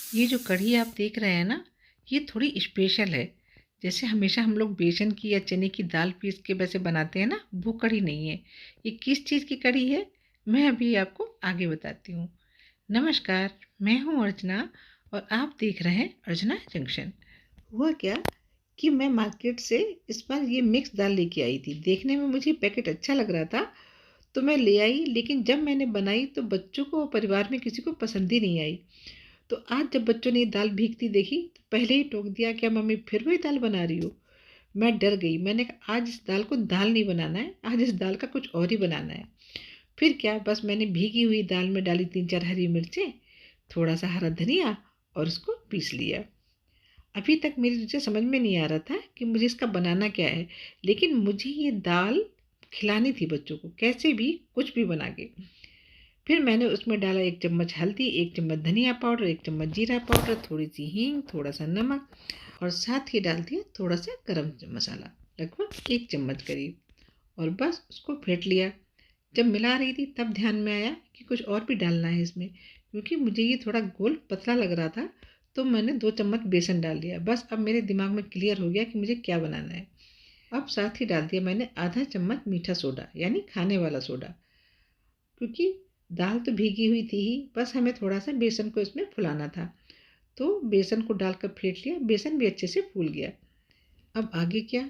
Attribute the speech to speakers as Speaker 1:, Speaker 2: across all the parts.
Speaker 1: ये जो कढ़ी आप देख रहे हैं ना, ये थोड़ी स्पेशल है। जैसे हमेशा हम लोग बेसन की या चने की दाल पीस के वैसे बनाते हैं ना, वो कढ़ी नहीं है। ये किस चीज़ की कढ़ी है, मैं अभी आपको आगे बताती हूँ। नमस्कार, मैं हूँ अर्चना और आप देख रहे हैं अर्चना जंक्शन। हुआ क्या कि मैं मार्केट से इस बार ये मिक्स दाल लेके आई थी। देखने में मुझे पैकेट अच्छा लग रहा था, तो मैं ले आई, लेकिन जब मैंने बनाई तो बच्चों को और परिवार में किसी को पसंद ही नहीं आई। तो आज जब बच्चों ने ये दाल भीगती देखी तो पहले ही टोक दिया, क्या मम्मी फिर वही दाल बना रही हो। मैं डर गई। मैंने कहा आज इस दाल को दाल नहीं बनाना है, आज इस दाल का कुछ और ही बनाना है। फिर क्या, बस मैंने भीगी हुई दाल में डाली 3-4 हरी मिर्चें, थोड़ा सा हरा धनिया और उसको पीस लिया। अभी तक मेरी मुझे समझ में नहीं आ रहा था कि मुझे इसका बनाना क्या है, लेकिन मुझे ये दाल खिलानी थी बच्चों को, कैसे भी कुछ भी बना के। फिर मैंने उसमें डाला 1 चम्मच हल्दी, 1 चम्मच धनिया पाउडर, 1 चम्मच जीरा पाउडर, थोड़ी सी हींग, थोड़ा सा नमक और साथ ही डाल दिया थोड़ा सा गरम मसाला, लगभग 1 चम्मच करीब। और बस उसको फेंट लिया। जब मिला रही थी तब ध्यान में आया कि कुछ और भी डालना है इसमें, क्योंकि मुझे ये थोड़ा गोल पतला लग रहा था। तो मैंने 2 चम्मच बेसन डाल दिया। बस अब मेरे दिमाग में क्लियर हो गया कि मुझे क्या बनाना है। अब साथ ही डाल दिया मैंने आधा चम्मच मीठा सोडा, यानी खाने वाला सोडा, क्योंकि दाल तो भीगी हुई थी ही, बस हमें थोड़ा सा बेसन को इसमें फुलाना था। तो बेसन को डालकर फेंट लिया, बेसन भी अच्छे से फूल गया। अब आगे क्या,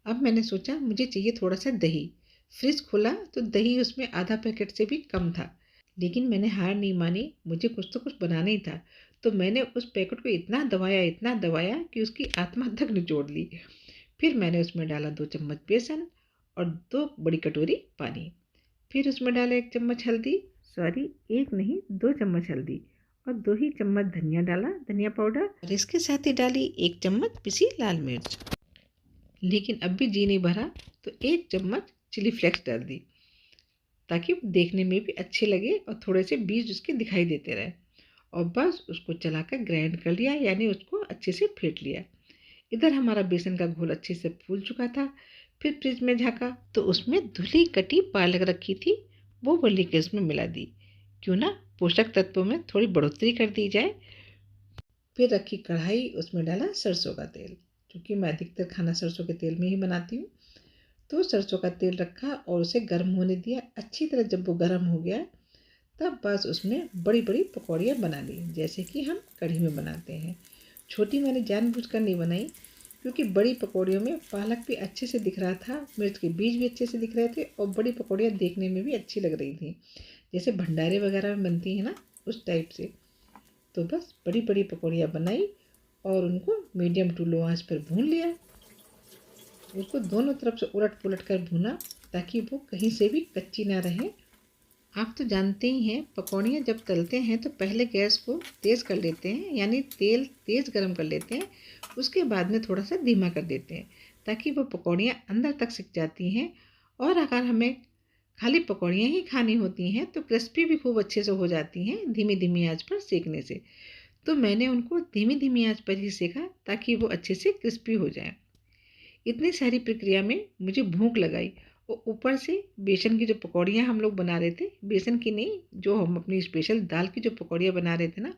Speaker 1: अब मैंने सोचा मुझे चाहिए थोड़ा सा दही। फ्रिज खोला तो दही उसमें आधा पैकेट से भी कम था, लेकिन मैंने हार नहीं मानी, मुझे कुछ तो कुछ बनाना ही था। तो मैंने उस पैकेट को इतना दबाया कि उसकी आत्मा तक निचोड़ ली। फिर मैंने उसमें डाला 2 चम्मच बेसन और 2 बड़ी कटोरी पानी। फिर उसमें डाला 1 चम्मच हल्दी, सॉरी, एक नहीं 2 चम्मच हल्दी, और 2 ही चम्मच धनिया डाला, धनिया पाउडर, और इसके साथ ही डाली 1 चम्मच पिसी लाल मिर्च। लेकिन अब भी जी नहीं भरा, तो 1 चम्मच चिली फ्लेक्स डाल दी, ताकि देखने में भी अच्छे लगे और थोड़े से बीज उसके दिखाई देते रहे। और बस उसको चलाकर ग्राइंड कर लिया, यानी उसको अच्छे से फेंट लिया। इधर हमारा बेसन का घोल अच्छे से फूल चुका था। फिर फ्रिज में झाँका तो उसमें धुली कटी पालक रखी थी, वो वाली के उसमें मिला दी। क्यों ना पोषक तत्वों में थोड़ी बढ़ोतरी कर दी जाए। फिर रखी कढ़ाई, उसमें डाला सरसों का तेल, क्योंकि मैं अधिकतर खाना सरसों के तेल में ही बनाती हूँ। तो सरसों का तेल रखा और उसे गर्म होने दिया अच्छी तरह। जब वो गर्म हो गया तब बस उसमें बड़ी बड़ी पकौड़ियाँ बना ली, जैसे कि हम कढ़ी में बनाते हैं। छोटी मैंने जानबूझकर नहीं बनाई, क्योंकि बड़ी पकौड़ियों में पालक भी अच्छे से दिख रहा था, मिर्च के बीज भी अच्छे से दिख रहे थे और बड़ी पकौड़ियाँ देखने में भी अच्छी लग रही थी, जैसे भंडारे वगैरह में बनती हैं ना, उस टाइप से। तो बस बड़ी बड़ी पकौड़ियाँ बनाई और उनको मीडियम टू लो आंच पर भून लिया। उसको दोनों तरफ से उलट पुलट कर भूना, ताकि वो कहीं से भी कच्ची ना रहे। आप तो जानते ही हैं, पकौड़ियाँ जब तलते हैं तो पहले गैस को तेज़ कर लेते हैं, यानी तेल तेज़ गरम कर लेते हैं। उसके बाद में थोड़ा सा धीमा कर देते हैं, ताकि वो पकौड़ियाँ अंदर तक सिक जाती हैं। और अगर हमें खाली पकौड़ियाँ ही खानी होती हैं तो क्रिस्पी भी खूब अच्छे से हो जाती हैं धीमी धीमी आंच पर सेकने से। तो मैंने उनको धीमी धीमी आंच पर ही सेका, ताकि वो अच्छे से क्रिस्पी हो जाए। इतनी सारी प्रक्रिया में मुझे भूख लगाई, और ऊपर से बेसन की जो पकौड़ियाँ हम लोग बना रहे थे, बेसन की नहीं, जो हम अपनी स्पेशल दाल की जो पकौड़ियाँ बना रहे थे ना,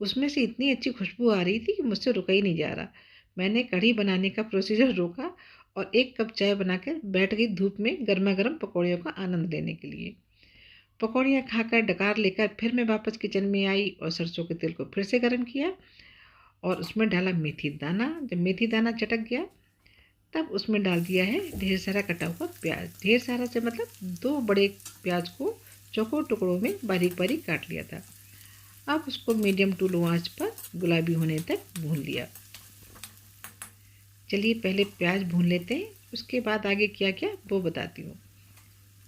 Speaker 1: उसमें से इतनी अच्छी खुशबू आ रही थी कि मुझसे रुका ही नहीं जा रहा। मैंने कढ़ी बनाने का प्रोसीजर रोका और 1 कप चाय बनाकर बैठ गई धूप में गर्मा गर्म पकौड़ियों का आनंद लेने के लिए। पकौड़ियाँ खाकर डकार लेकर फिर मैं वापस किचन में आई और सरसों के तेल को फिर से गर्म किया और उसमें डाला मेथी दाना। जब मेथी दाना चटक गया तब उसमें डाल दिया है ढेर सारा कटा हुआ प्याज। ढेर सारा से मतलब 2 बड़े प्याज को चौकोर टुकड़ों में बारीक बारीक काट लिया था। अब उसको मीडियम टू लो आंच पर गुलाबी होने तक भून लिया। चलिए पहले प्याज भून लेते हैं, उसके बाद आगे क्या क्या वो बताती हूँ।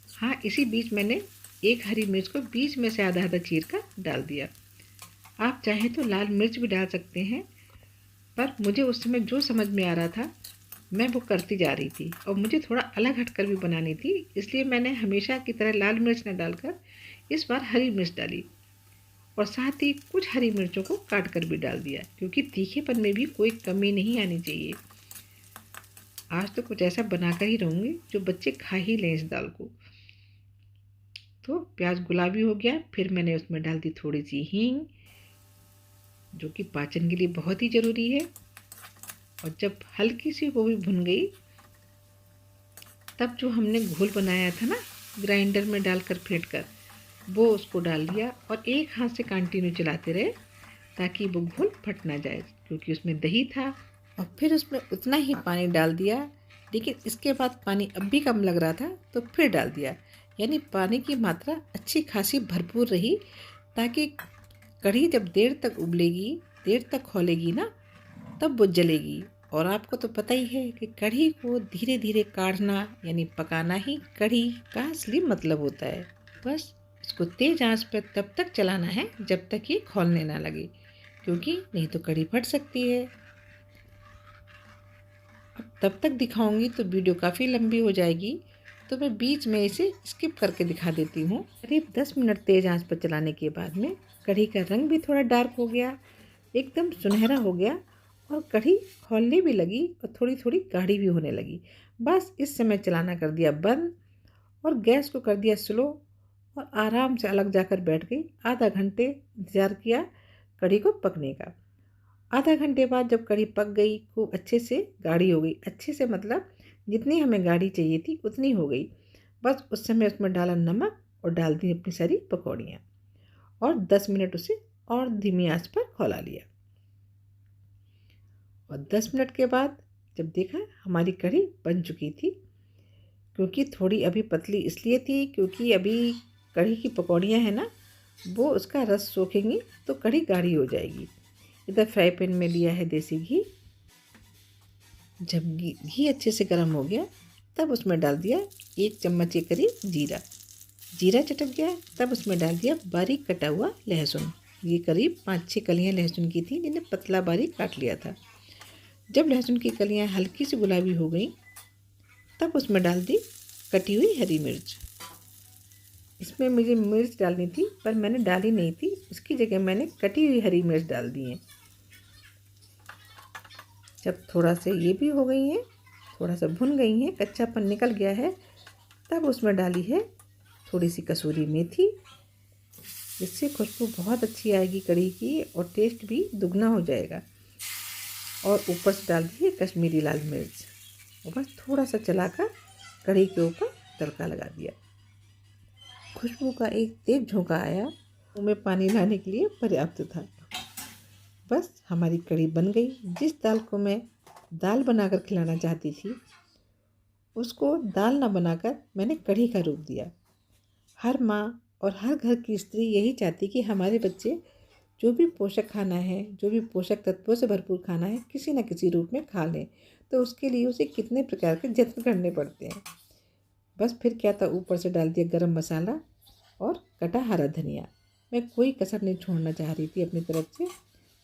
Speaker 1: हाँ, इसी बीच मैंने एक हरी मिर्च को बीच में से आधा आधा चीर कर डाल दिया। आप चाहें तो लाल मिर्च भी डाल सकते हैं, पर मुझे उस समय जो समझ में आ रहा था मैं वो करती जा रही थी, और मुझे थोड़ा अलग हटकर भी बनानी थी, इसलिए मैंने हमेशा की तरह लाल मिर्च न डालकर इस बार हरी मिर्च डाली। और साथ ही कुछ हरी मिर्चों को काट कर भी डाल दिया, क्योंकि तीखेपन में भी कोई कमी नहीं आनी चाहिए। आज तो कुछ ऐसा बनाकर ही रहूँगी जो बच्चे खा ही लें इस दाल को। तो प्याज गुलाबी हो गया, फिर मैंने उसमें डाल दी थोड़ी सी हींग, जो कि पाचन के लिए बहुत ही ज़रूरी है। और जब हल्की सी वो भी भुन गई, तब जो हमने घोल बनाया था ना ग्राइंडर में डालकर फेंट कर, वो उसको डाल दिया और एक हाथ से कंटिन्यू चलाते रहे ताकि वो घोल फट ना जाए, क्योंकि उसमें दही था। और फिर उसमें उतना ही पानी डाल दिया, लेकिन इसके बाद पानी अब भी कम लग रहा था तो फिर डाल दिया। यानी पानी की मात्रा अच्छी खासी भरपूर रही, ताकि कढ़ी जब देर तक उबलेगी, देर तक खौलेगी ना, तब वो जलेगी। और आपको तो पता ही है कि कढ़ी को धीरे धीरे काढ़ना यानी पकाना ही कढ़ी का असली मतलब होता है। बस इसको तेज़ आंच पर तब तक चलाना है जब तक ये खौलने ना लगे, क्योंकि नहीं तो कढ़ी फट सकती है। अब तब तक दिखाऊंगी तो वीडियो काफ़ी लंबी हो जाएगी, तो मैं बीच में इसे स्किप करके दिखा देती हूँ। करीब 10 मिनट तेज़ आंच पर चलाने के बाद में कढ़ी का रंग भी थोड़ा डार्क हो गया, एकदम सुनहरा हो गया और कढ़ी खौलने भी लगी और थोड़ी थोड़ी गाढ़ी भी होने लगी। बस इस समय चलाना कर दिया बंद और गैस को कर दिया स्लो और आराम से अलग जाकर बैठ गई। आधा घंटे इंतज़ार किया कढ़ी को पकने का। आधा घंटे बाद जब कढ़ी पक गई, खूब अच्छे से गाढ़ी हो गई, अच्छे से मतलब जितनी हमें गाढ़ी चाहिए थी उतनी हो गई। बस उस समय उसमें डाला नमक और डाल दी अपनी सारी पकौड़ियाँ और 10 मिनट उसे और धीमी आंच पर खौला लिया। और 10 मिनट के बाद जब देखा हमारी कढ़ी बन चुकी थी, क्योंकि थोड़ी अभी पतली इसलिए थी क्योंकि अभी कढ़ी की पकौड़ियाँ हैं ना, वो उसका रस सोखेंगी तो कढ़ी गाढ़ी हो जाएगी। इधर फ्राई पैन में लिया है देसी घी। जब घी अच्छे से गर्म हो गया, तब उसमें डाल दिया 1 चम्मच के करीब जीरा। जीरा चटक गया, तब उसमें डाल दिया बारीक कटा हुआ लहसुन। ये करीब 5-6 कलियाँ लहसुन की थी, जिन्हें पतला बारीक काट लिया था। जब लहसुन की कलियाँ हल्की सी गुलाबी हो गई, तब उसमें डाल दी कटी हुई हरी मिर्च। इसमें मुझे मिर्च डालनी थी पर मैंने डाली नहीं थी, इसकी जगह मैंने कटी हुई हरी मिर्च डाल दी है। जब थोड़ा से ये भी हो गई हैं, थोड़ा सा भुन गई हैं, कच्चापन निकल गया है, तब उसमें डाली है थोड़ी सी कसूरी मेथी, जिससे खुशबू बहुत अच्छी आएगी कढ़ी की और टेस्ट भी दुगना हो जाएगा। और ऊपर से डाल दी है कश्मीरी लाल मिर्च और बस थोड़ा सा चलाकर कढ़ी के ऊपर तड़का लगा दिया। खुशबू का एक तेज झोंका आया, मुँह में पानी लाने के लिए पर्याप्त था। बस हमारी कढ़ी बन गई। जिस दाल को मैं दाल बनाकर खिलाना चाहती थी, उसको दाल ना बनाकर मैंने कढ़ी का रूप दिया। हर माँ और हर घर की स्त्री यही चाहती कि हमारे बच्चे जो भी पोषक खाना है, जो भी पोषक तत्वों से भरपूर खाना है, किसी न किसी रूप में खा लें। तो उसके लिए उसे कितने प्रकार के जत्न करने पड़ते हैं। बस फिर क्या था, ऊपर से डाल दिया गरम मसाला और कटा हरा धनिया। मैं कोई कसर नहीं छोड़ना चाह रही थी अपनी तरफ से,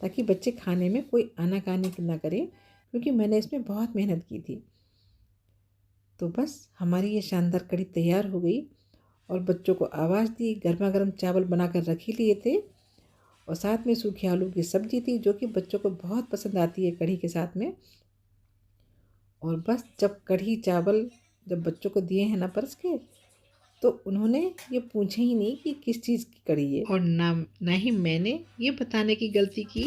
Speaker 1: ताकि बच्चे खाने में कोई आनाकानी ना करें, क्योंकि मैंने इसमें बहुत मेहनत की थी। तो बस हमारी ये शानदार कढ़ी तैयार हो गई और बच्चों को आवाज़ दी। गर्मा गर्म चावल बनाकर रख ही लिए थे और साथ में सूखी आलू की सब्ज़ी थी, जो कि बच्चों को बहुत पसंद आती है कढ़ी के साथ में। और बस जब कढ़ी चावल जब बच्चों को दिए हैं ना परस के, तो उन्होंने ये पूछे ही नहीं कि किस चीज़ की कढ़ी है, और ना ही मैंने ये बताने की गलती की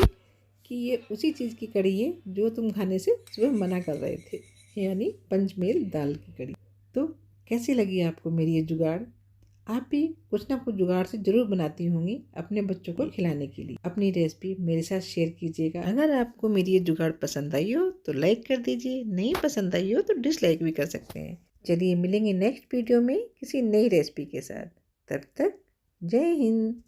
Speaker 1: कि ये उसी चीज़ की कढ़ी है जो तुम खाने से सुबह मना कर रहे थे, यानी पंचमेल दाल की कढ़ी। तो कैसी लगी आपको मेरी ये जुगाड़? आप भी कुछ ना कुछ जुगाड़ से ज़रूर बनाती होंगी अपने बच्चों को खिलाने के लिए। अपनी रेसिपी मेरे साथ शेयर कीजिएगा। अगर आपको मेरी ये जुगाड़ पसंद आई हो तो लाइक कर दीजिए, नहीं पसंद आई हो तो डिसलाइक भी कर सकते हैं। चलिए मिलेंगे नेक्स्ट वीडियो में किसी नई रेसिपी के साथ। तब तक जय हिंद।